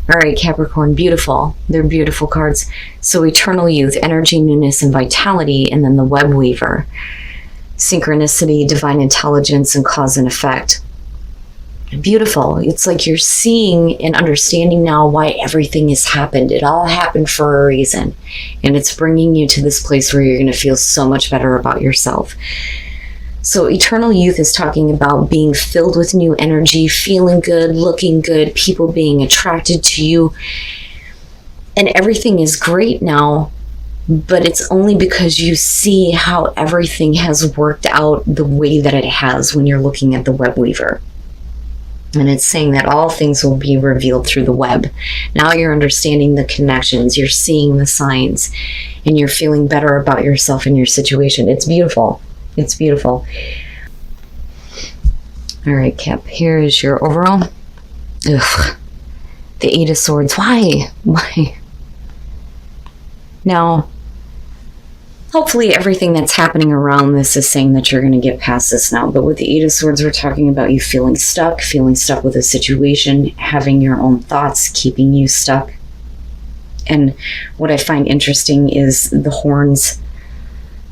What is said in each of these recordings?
All right, Capricorn, beautiful. They're beautiful cards. So eternal youth, energy, newness, and vitality, and then the web weaver. Synchronicity, divine intelligence, and cause and effect. Beautiful. It's like you're seeing and understanding now why everything has happened. It all happened for a reason. And it's bringing you to this place where you're going to feel so much better about yourself. So eternal youth is talking about being filled with new energy, feeling good, looking good, people being attracted to you. And everything is great now, but it's only because you see how everything has worked out the way that it has when you're looking at the web weaver. And it's saying that all things will be revealed through the web. Now you're understanding the connections, you're seeing the signs, and you're feeling better about yourself and your situation. It's beautiful. It's beautiful. All right, Cap, here is your overall. Ugh. The Eight of Swords. Why? Why? Now, hopefully everything that's happening around this is saying that you're going to get past this now. But with the Eight of Swords, we're talking about you feeling stuck with a situation, having your own thoughts, keeping you stuck. And what I find interesting is the horns,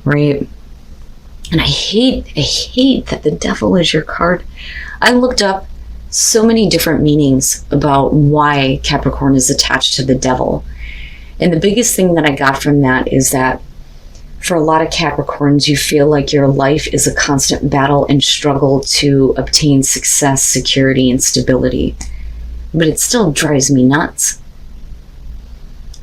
right? And I hate that the devil is your card. I looked up so many different meanings about why Capricorn is attached to the devil. And the biggest thing that I got from that is that for a lot of Capricorns, you feel like your life is a constant battle and struggle to obtain success, security, and stability. But it still drives me nuts.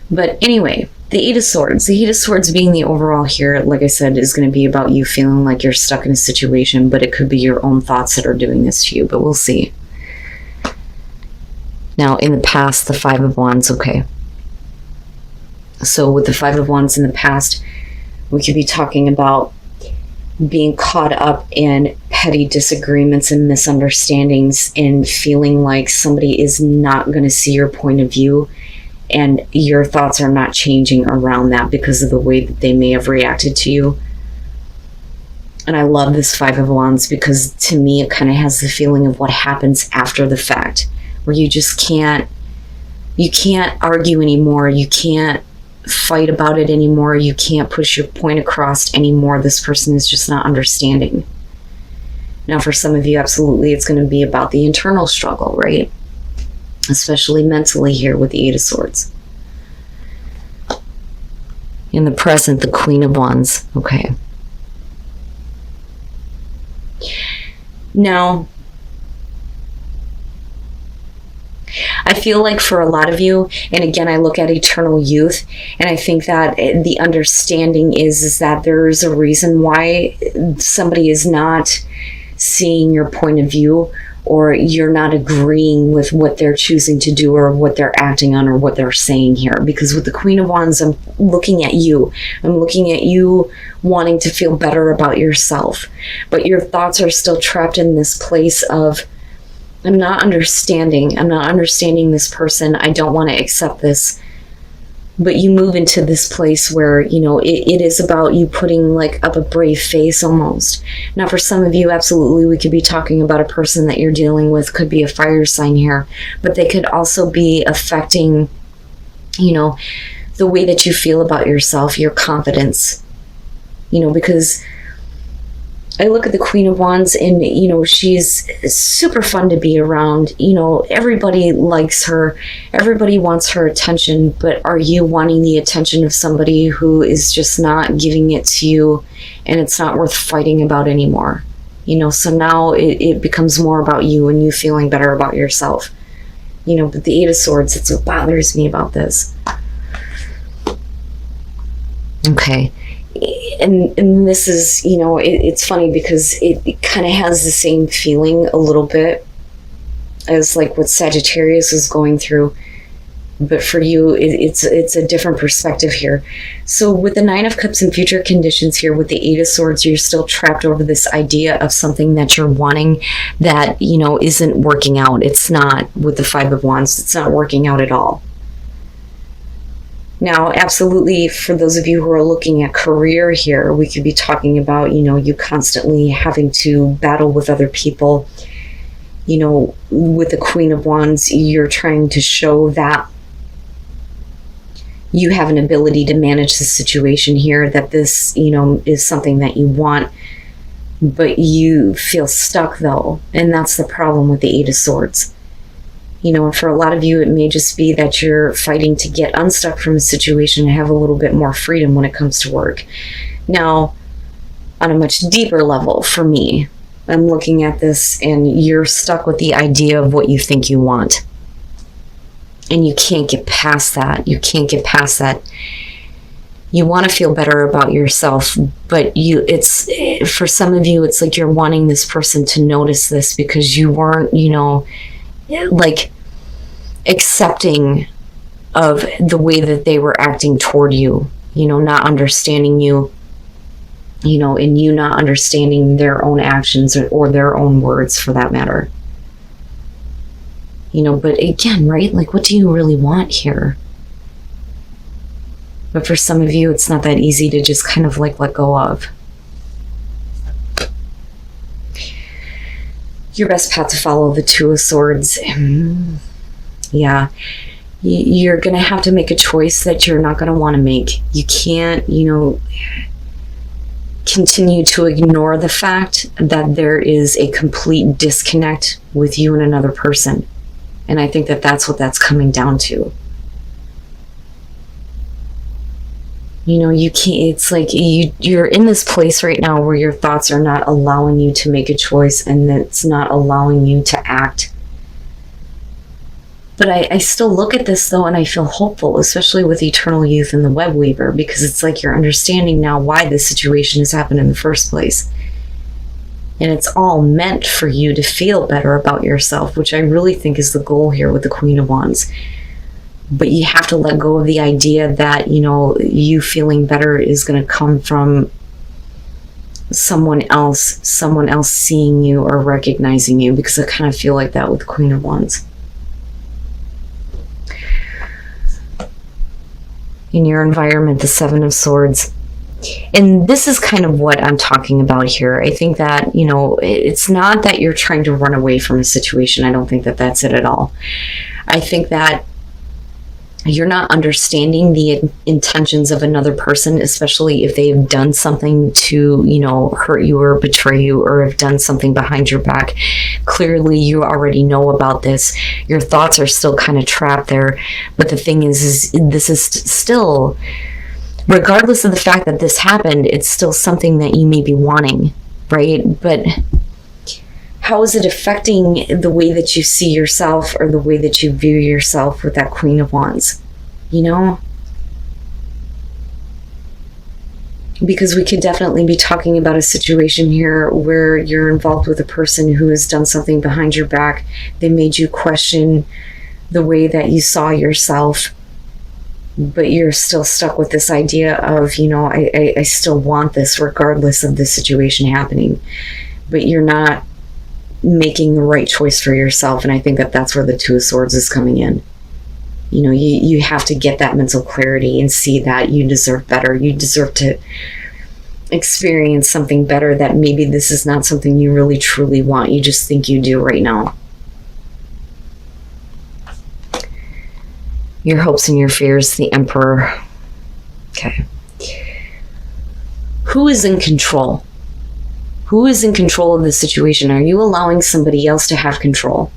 But anyway, the Eight of Swords. The Eight of Swords being the overall here, like I said, is going to be about you feeling like you're stuck in a situation, but it could be your own thoughts that are doing this to you, but we'll see. Now, in the past, the Five of Wands, okay. So with the Five of Wands in the past, we could be talking about being caught up in petty disagreements and misunderstandings and feeling like somebody is not going to see your point of view, and your thoughts are not changing around that because of the way that they may have reacted to you. And I love this Five of Wands because to me it kind of has the feeling of what happens after the fact, where you just can't argue anymore, you can't fight about it anymore, you can't push your point across anymore. This person is just not understanding. Now for some of you, absolutely, it's going to be about the internal struggle, right? Especially mentally here with the Eight of Swords. In the present, the Queen of Wands. Okay. Now, I feel like for a lot of you, and again, I look at eternal youth, and I think that the understanding is that there's a reason why somebody is not seeing your point of view, or you're not agreeing with what they're choosing to do or what they're acting on or what they're saying here. Because with the Queen of Wands, I'm looking at you. I'm looking at you wanting to feel better about yourself. But your thoughts are still trapped in this place of, I'm not understanding this person. I don't want to accept this. But you move into this place where, you know, it is about you putting like up a brave face almost. Now, for some of you, absolutely, we could be talking about a person that you're dealing with, could be a fire sign here, but they could also be affecting, you know, the way that you feel about yourself, your confidence, you know, because I look at the Queen of Wands and, you know, she's super fun to be around. You know, everybody likes her. Everybody wants her attention. But are you wanting the attention of somebody who is just not giving it to you and it's not worth fighting about anymore? You know, so now it becomes more about you and you feeling better about yourself. You know, but the Eight of Swords, it's what bothers me about this. Okay. And this is, you know, it's funny because it kind of has the same feeling a little bit as like what Sagittarius is going through. But for you, it's a different perspective here. So with the Nine of Cups and future conditions here, with the Eight of Swords, you're still trapped over this idea of something that you're wanting that, you know, isn't working out. It's not with the Five of Wands. It's not working out at all. Now, absolutely, for those of you who are looking at career here, we could be talking about, you know, you constantly having to battle with other people with the Queen of Wands, you're trying to show that you have an ability to manage the situation here, that this, is something that you want, but you feel stuck though. And that's the problem with the Eight of Swords. And for a lot of you, it may just be that you're fighting to get unstuck from a situation and have a little bit more freedom when it comes to work. Now, on a much deeper level, for me, I'm looking at this and you're stuck with the idea of what you think you want. And you can't get past that. You can't get past that. You want to feel better about yourself, but for some of you, it's like you're wanting this person to notice this because you weren't, like accepting of the way that they were acting toward you, not understanding you, and you not understanding their own actions or their own words for that matter. But again, right? Like, what do you really want here? But for some of you, it's not that easy to just kind of like let go of. Your best path to follow, the Two of Swords. Yeah. You're going to have to make a choice that you're not going to want to make. You can't, continue to ignore the fact that there is a complete disconnect with you and another person. And I think that that's what that's coming down to. You can't, it's like you're in this place right now where your thoughts are not allowing you to make a choice, and it's not allowing you to act. But I still look at this though, and I feel hopeful, especially with Eternal Youth and the Web Weaver, because it's like you're understanding now why this situation has happened in the first place. And it's all meant for you to feel better about yourself, which I really think is the goal here with the Queen of Wands. But you have to let go of the idea that, you feeling better is going to come from someone else seeing you or recognizing you, because I kind of feel like that with the Queen of Wands. In your environment, the Seven of Swords. And this is kind of what I'm talking about here. I think that, it's not that you're trying to run away from a situation. I don't think that that's it at all. I think that you're not understanding the intentions of another person, especially if they've done something to, hurt you or betray you, or have done something behind your back. Clearly, you already know about this. Your thoughts are still kind of trapped there. But the thing is this is still, regardless of the fact that this happened, it's still something that you may be wanting, right? But how is it affecting the way that you see yourself or the way that you view yourself with that Queen of Wands? Because we could definitely be talking about a situation here where you're involved with a person who has done something behind your back. They made you question the way that you saw yourself, but you're still stuck with this idea of, I still want this regardless of the situation happening. But you're not making the right choice for yourself. And I think that that's where the Two of Swords is coming in. You have to get that mental clarity and see that you deserve better. You deserve to experience something better, that maybe this is not something you really truly want. You just think you do right now. Your hopes and your fears, the Emperor. Okay. Who is in control? Who is in control of the situation? Are you allowing somebody else to have control?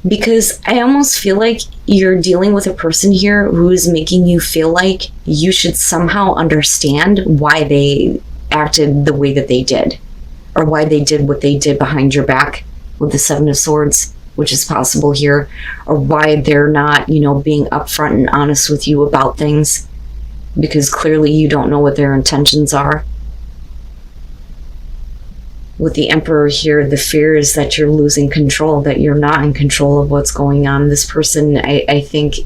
Because I almost feel like you're dealing with a person here who is making you feel like you should somehow understand why they acted the way that they did, or why they did what they did behind your back with the Seven of Swords, which is possible here, or why they're not, being upfront and honest with you about things, because clearly you don't know what their intentions are. With the Emperor here, the fear is that you're losing control, that you're not in control of what's going on. This person, I think,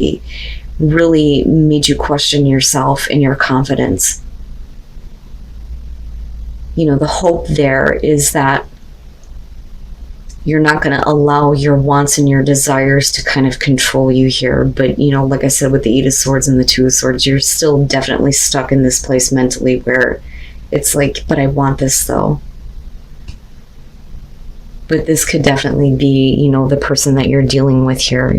really made you question yourself and your confidence. The hope there is that you're not going to allow your wants and your desires to kind of control you here. But, like I said, with the Eight of Swords and the Two of Swords, you're still definitely stuck in this place mentally where it's like, but I want this though. But this could definitely be, the person that you're dealing with here.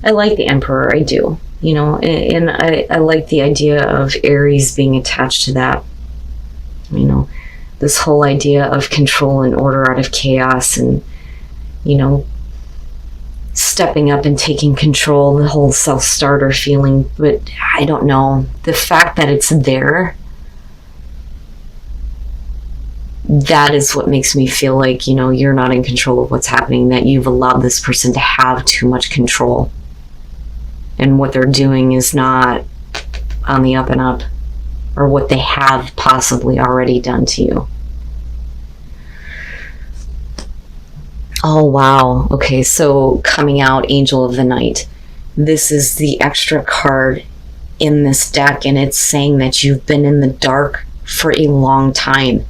I like the Emperor, I do, and I like the idea of Aries being attached to that, this whole idea of control and order out of chaos, and, stepping up and taking control, the whole self-starter feeling. But I don't know, the fact that it's there, that is what makes me feel like, you're not in control of what's happening, that you've allowed this person to have too much control. And what they're doing is not on the up and up, or what they have possibly already done to you. Oh, wow. Okay, so coming out, Angel of the Night. This is the extra card in this deck, and it's saying that you've been in the dark for a long time.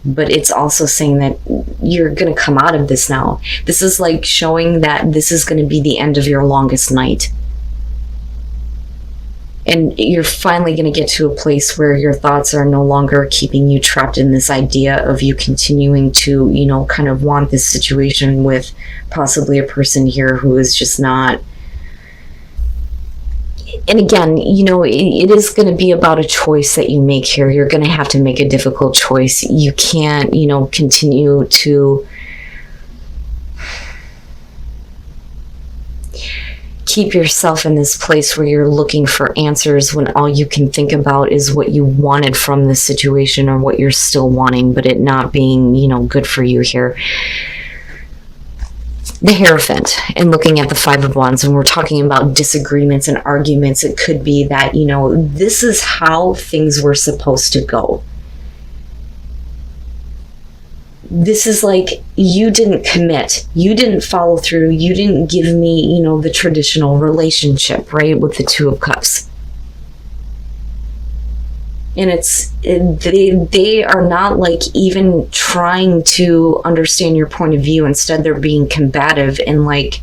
But it's also saying that you're going to come out of this now. This is like showing that this is going to be the end of your longest night. And you're finally going to get to a place where your thoughts are no longer keeping you trapped in this idea of you continuing to, kind of want this situation with possibly a person here who is just not. And again, it is going to be about a choice that you make here. You're going to have to make a difficult choice. You can't, continue to keep yourself in this place where you're looking for answers when all you can think about is what you wanted from this situation, or what you're still wanting, but it not being, good for you here. The Hierophant, and looking at the Five of Wands, and we're talking about disagreements and arguments. It could be that, this is how things were supposed to go. This is like, you didn't commit, you didn't follow through, you didn't give me, the traditional relationship, right, with the Two of Cups. And they are not like even trying to understand your point of view. Instead, they're being combative and like,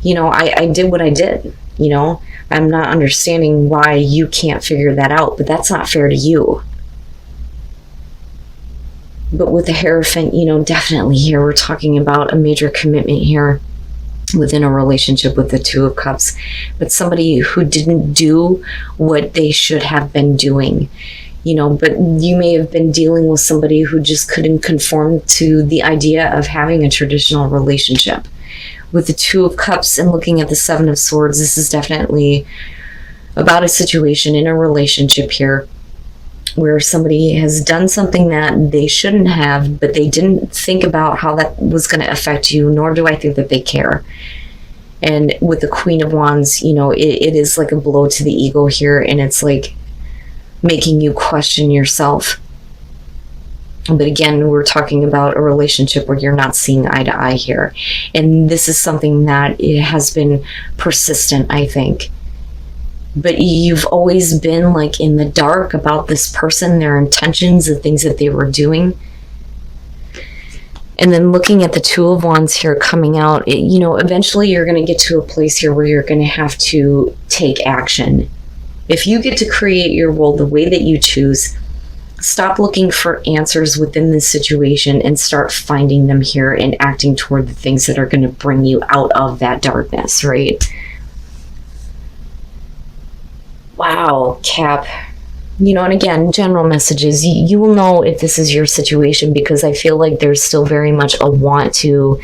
I did what I did, I'm not understanding why you can't figure that out, but that's not fair to you. But with the Hierophant, definitely here we're talking about a major commitment here within a relationship with the Two of Cups, but somebody who didn't do what they should have been doing, but you may have been dealing with somebody who just couldn't conform to the idea of having a traditional relationship. With the Two of Cups and looking at the Seven of Swords, this is definitely about a situation in a relationship here where somebody has done something that they shouldn't have, but they didn't think about how that was going to affect you, nor do I think that they care. And with the Queen of Wands, it is like a blow to the ego here, and it's like making you question yourself. But again, we're talking about a relationship where you're not seeing eye to eye here. And this is something that it has been persistent, I think. But you've always been like in the dark about this person, their intentions, the things that they were doing. And then looking at the Two of Wands here coming out, eventually you're going to get to a place here where you're going to have to take action. If you get to create your world the way that you choose, stop looking for answers within this situation and start finding them here and acting toward the things that are going to bring you out of that darkness, right? Wow, Cap. And again, general messages. You will know if this is your situation, because I feel like there's still very much a want to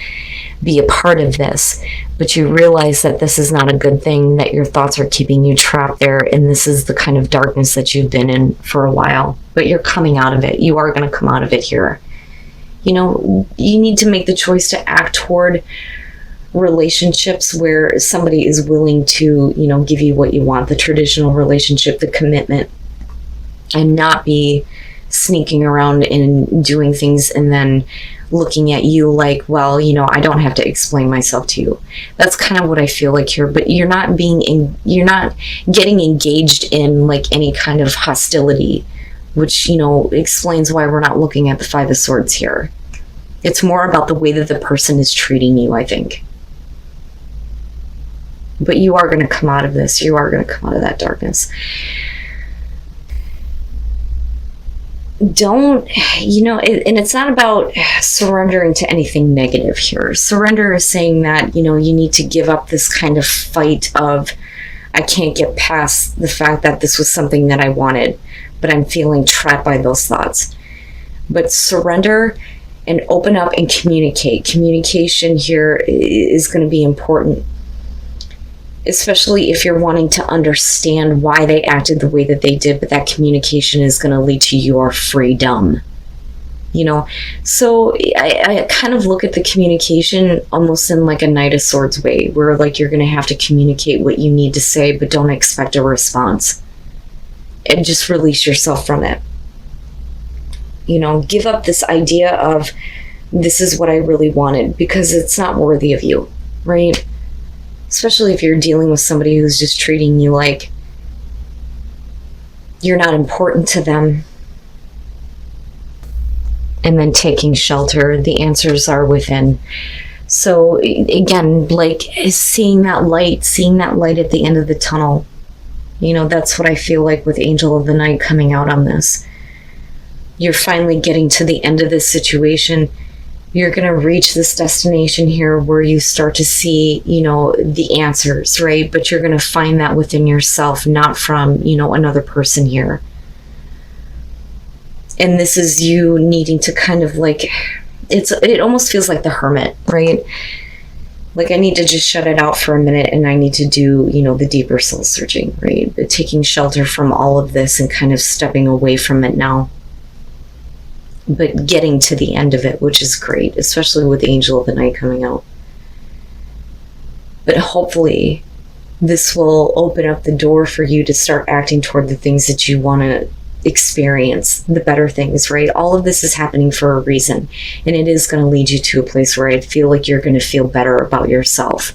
be a part of this. But you realize that this is not a good thing, that your thoughts are keeping you trapped there, and this is the kind of darkness that you've been in for a while. But you're coming out of it. You are going to come out of it here. You need to make the choice to act toward relationships where somebody is willing to, give you what you want, the traditional relationship, the commitment, and not be sneaking around and doing things and then looking at you like, well, I don't have to explain myself to you. That's kind of what I feel like here. But you're not getting engaged in like any kind of hostility, which, explains why we're not looking at the Five of Swords here. It's more about the way that the person is treating you, I think. But you are going to come out of this. You are going to come out of that darkness. don't, and it's not about surrendering to anything negative here. Surrender is saying that, you need to give up this kind of fight of, I can't get past the fact that this was something that I wanted, but I'm feeling trapped by those thoughts. But surrender and open up and communicate. Communication here is going to be important, especially if you're wanting to understand why they acted the way that they did, but that communication is going to lead to your freedom. So I kind of look at the communication almost in like a Knight of Swords way, where like you're going to have to communicate what you need to say, but don't expect a response, and just release yourself from it. Give up this idea of, this is what I really wanted, because it's not worthy of you, right? Especially if you're dealing with somebody who's just treating you like you're not important to them. And then taking shelter, the answers are within. So again, like seeing that light at the end of the tunnel, that's what I feel like with Angel of the Night coming out on this. You're finally getting to the end of this situation. You're going to reach this destination here where you start to see, the answers, right? But you're going to find that within yourself, not from, another person here. And this is you needing to kind of like, it almost feels like the hermit, right? Like I need to just shut it out for a minute, and I need to do, the deeper soul searching, right? But taking shelter from all of this and kind of stepping away from it now. But getting to the end of it, which is great, especially with Angel of the Night coming out. But hopefully this will open up the door for you to start acting toward the things that you want to experience, the better things, right? All of this is happening for a reason, and it is going to lead you to a place where I feel like you're going to feel better about yourself.